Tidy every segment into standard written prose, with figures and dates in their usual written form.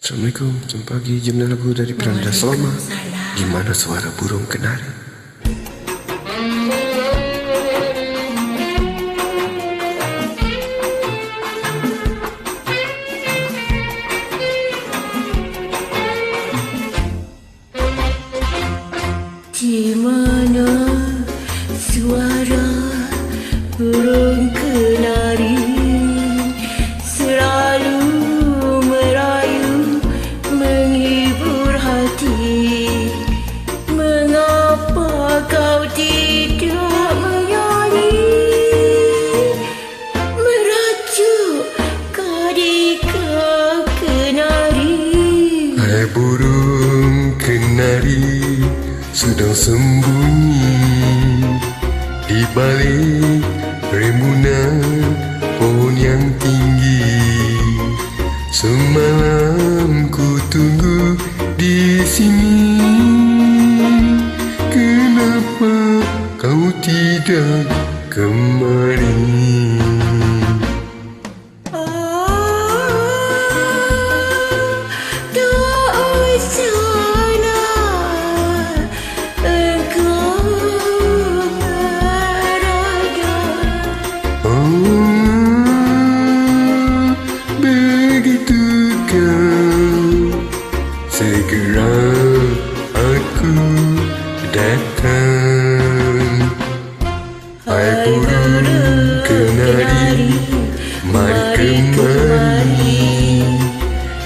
Assalamualaikum, jumpa lagi Jemna Lagu dari Peranda Selama. Gimana suara burung kenari? Di mana suara burung kenari selalu merayu menghibur hati? Mengapa kau tidak menyanyi merajuk kadi kau kenari? Hai burung kenari, sedang sembunyi di balik rimbunan pohon yang tinggi. Semalam ku tunggu di sini. Kenapa kau tidak kemari? Segera aku datang. Hai burung kenari, mari kemari.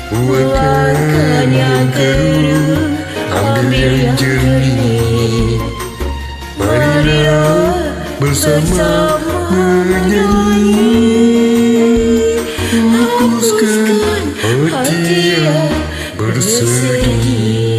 Buangkan yang keruh, ambil yang jernih. Marilah bersama menyanyi, hapuskan hati yang bersedih.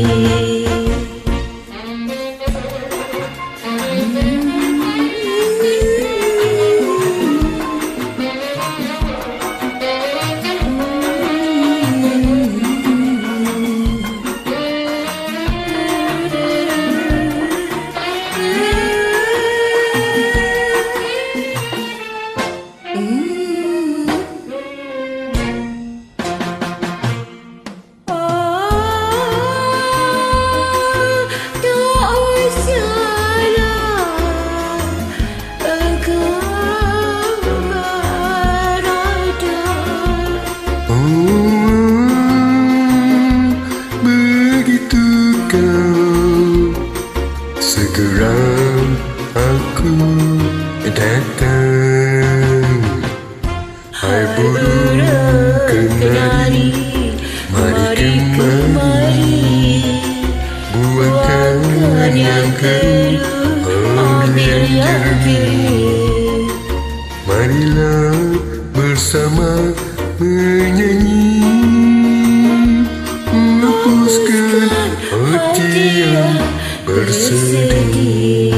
Begitu kau, segera aku datang. Hai burung kenari, mari kemari. Buangkan yang keruh, ambil yang jernih. Marilah bersama menyanyi, hapuskan hati yang bersedih.